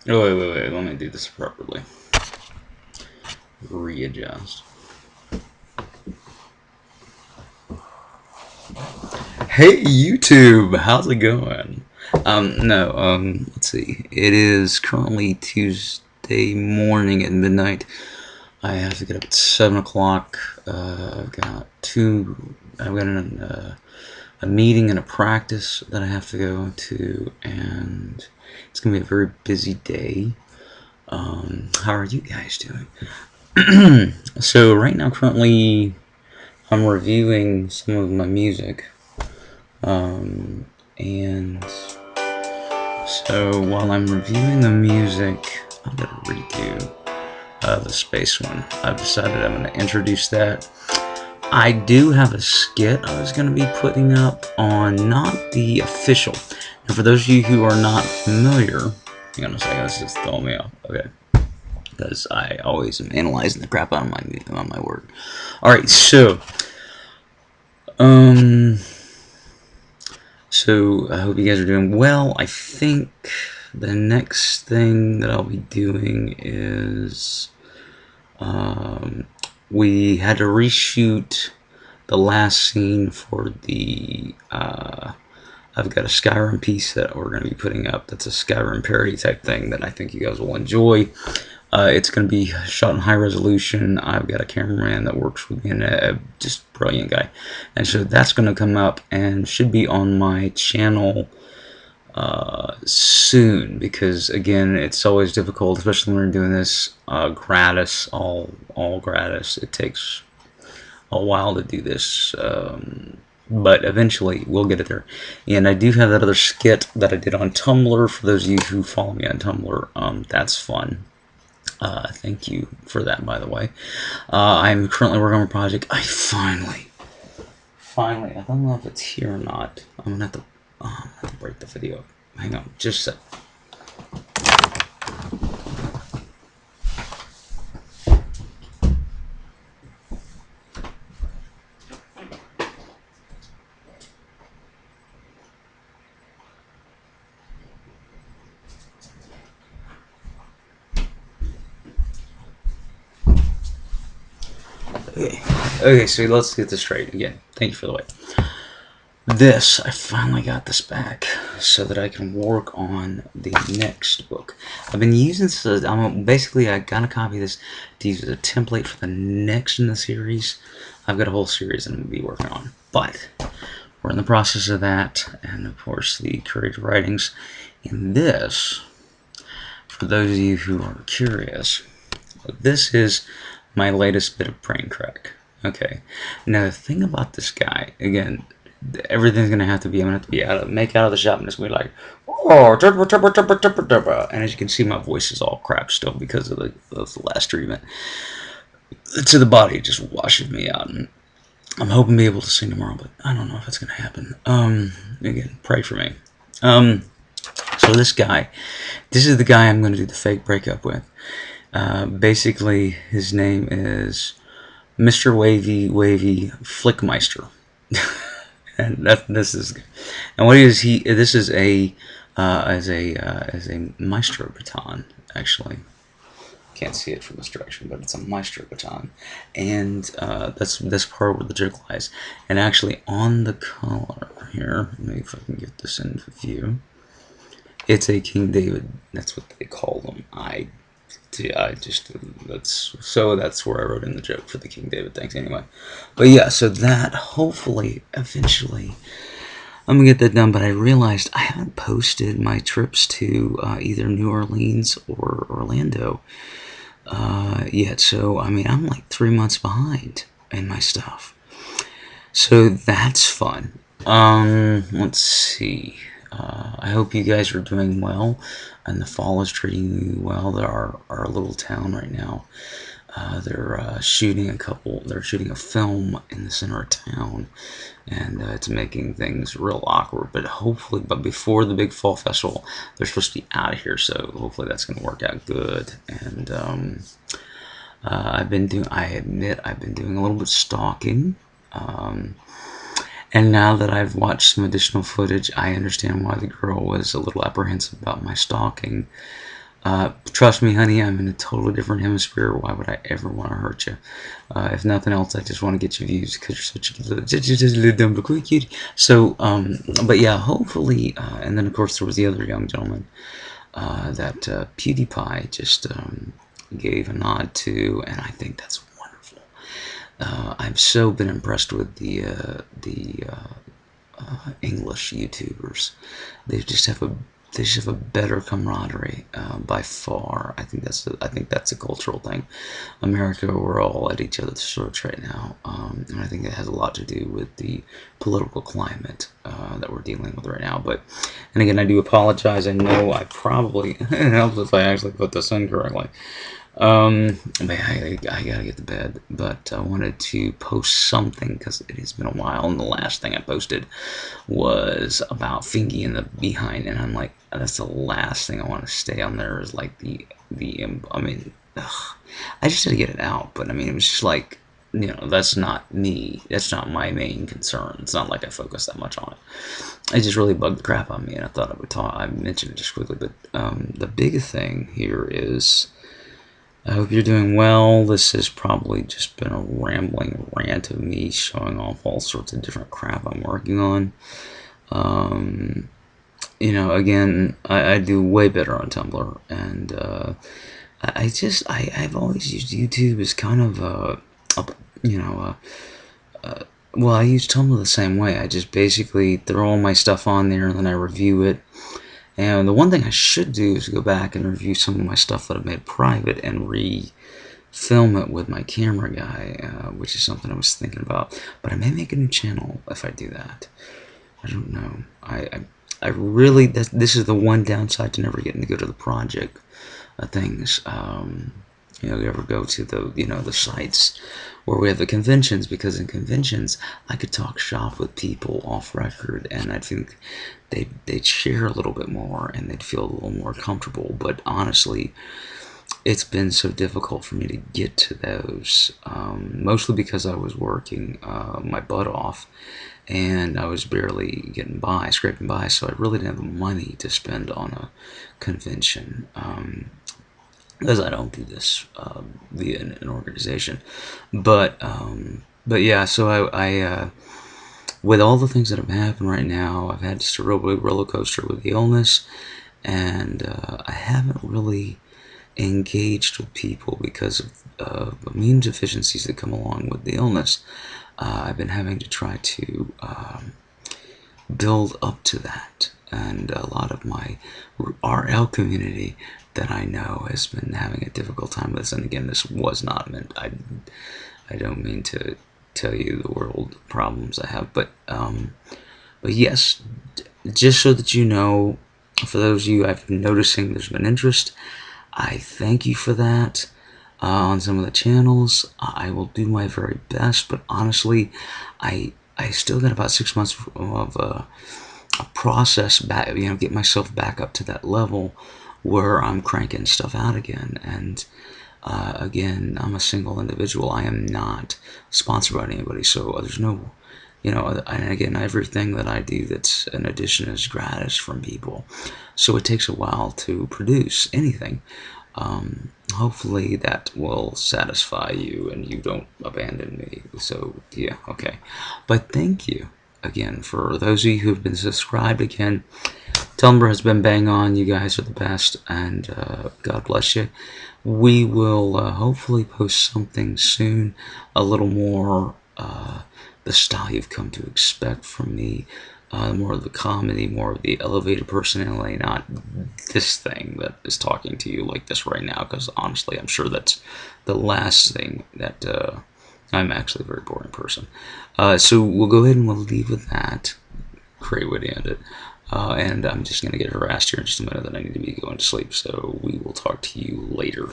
Oh, wait. Let me do this properly. Readjust. Hey, YouTube! How's it going? No, let's see. It is currently Tuesday morning at midnight. I have to get up at 7 o'clock. I've got a meeting and a practice that I have to go to, and it's going to be a very busy day. How are you guys doing? So right now, currently, I'm reviewing some of my music, and so while I'm reviewing the music, I'm gonna redo the space one. I've decided I'm gonna introduce that. I do have a skit I was gonna be putting up on not the official. And for those of you who are not familiar, hang on a second, this is throwing me off. Okay. Because I always am analyzing the crap out of my work. All right, um, so I hope you guys are doing well. I think the next thing that I'll be doing is we had to reshoot the last scene for the. I've got a Skyrim piece that we're going to be putting up. That's a Skyrim parody type thing that I think you guys will enjoy. It's going to be shot in high resolution. I've got a cameraman that works with me and a just brilliant guy. And so that's going to come up and should be on my channel soon, because again, it's always difficult, especially when we're doing this gratis, all gratis. It takes a while to do this. But eventually we'll get it there. And I do have that other skit that I did on Tumblr. For those of you who follow me on Tumblr, that's fun. Thank you for that, by the way. I'm currently working on a project. I finally, I don't know if it's here or not. I'm gonna have to break the video. Hang on, just a sec. Okay, so let's get this straight again. Thank you for the wait. I finally got this back so that I can work on the next book. I've been using this, basically I got a copy of this to use as a template for the next in the series. I've got a whole series I'm going to be working on, but we're in the process of that, and of course the creative writings. In this, for those of you who are curious, this is my latest bit of brain crack. Okay, now the thing about this guy, again, everything's gonna have to be, I'm gonna have to be make out of the shop and just be like, oh, and as you can see, my voice is all crap still because of the last treatment. To the body, it just washes me out, and I'm hoping to be able to sing tomorrow, but I don't know if it's gonna happen. Again, pray for me. So this is the guy I'm gonna do the fake breakup with. Basically, his name is Mr. Wavy Flickmeister. And what is he? This is as a maestro baton, actually. Can't see it from this direction, but it's a maestro baton, and that's part where the joke lies. And actually, on the collar here, maybe if I can get this into view, it's a King David. That's what they call them. That's where I wrote in the joke for the King David things anyway. But yeah, so that hopefully eventually I'm gonna get that done. But I realized I haven't posted my trips to either New Orleans or Orlando yet. So I mean, I'm like 3 months behind in my stuff. So that's fun. Let's see. I hope you guys are doing well, and the fall is treating you well. Our little town right now, they're shooting a film in the center of town, and it's making things real awkward. But before the big fall festival, they're supposed to be out of here, so hopefully that's going to work out good. And I admit I've been doing a little bit of stalking. And now that I've watched some additional footage, I understand why the girl was a little apprehensive about my stalking. Trust me, honey, I'm in a totally different hemisphere. Why would I ever want to hurt you? If nothing else, I just want to get your views because you're such a little, just a little dumb, but cute. So, but yeah, hopefully, and then of course there was the other young gentleman that PewDiePie just gave a nod to, and I think that's wonderful. I've so been impressed with the English YouTubers. They just have a better camaraderie by far. I think that's a cultural thing. America, we're all at each other's throats right now, and I think it has a lot to do with the political climate that we're dealing with right now. But, and again, I do apologize. I know I probably it helps if I actually put this in correctly. But I gotta get to bed. But I wanted to post something because it has been a while, and the last thing I posted was about Fingy in the behind, and I'm like, that's the last thing I want to stay on there is like I mean, I just had to get it out, but I mean, it was just like, that's not me. That's not my main concern. It's not like I focus that much on it. It just really bugged the crap out of me, and I thought I would talk. I mentioned it just quickly, but the biggest thing here is I hope you're doing well. This has probably just been a rambling rant of me showing off all sorts of different crap I'm working on. Again, I do way better on Tumblr, and I've always used YouTube as kind of you know, well, I use Tumblr the same way. I just basically throw all my stuff on there, and then I review it. And the one thing I should do is go back and review some of my stuff that I've made private and film it with my camera guy, which is something I was thinking about. But I may make a new channel if I do that. I don't know. I really, this is the one downside to never getting to go to the project things. You ever go to the sites where we have the conventions, because in conventions I could talk shop with people off record, and I think they'd share a little bit more and they'd feel a little more comfortable. But honestly, it's been so difficult for me to get to those, mostly because I was working my butt off, and I was barely getting by, scraping by, so I really didn't have the money to spend on a convention, because I don't do this via an organization. But yeah, so I with all the things that have happened right now, I've had just a real big roller coaster with the illness, and I haven't really engaged with people because of immune deficiencies that come along with the illness. I've been having to try to build up to that, and a lot of my RL community that I know has been having a difficult time with this. And again, this was not meant. I don't mean to tell you the world problems I have, but yes, just so that you know, for those of you I've been noticing, there's been interest. I thank you for that. On some of the channels, I will do my very best, but honestly, I still got about 6 months of a process back, get myself back up to that level where I'm cranking stuff out again. And again, I'm a single individual. I am not sponsored by anybody, so there's no, and again, everything that I do that's an addition is gratis from people. So it takes a while to produce anything. Hopefully that will satisfy you and you don't abandon me. So yeah, okay. But thank you again for those of you who have been subscribed. Again, Tumblr has been bang on. You guys are the best, and God bless you. We will hopefully post something soon, a little more the style you've come to expect from me. More of the comedy, more of the elevated personality, not this thing that is talking to you like this right now, because honestly, I'm sure that's the last thing that I'm actually a very boring person. So we'll go ahead and we'll leave with that. Great way to end it. And I'm just going to get harassed here in just a minute that I need to be going to sleep, so we will talk to you later.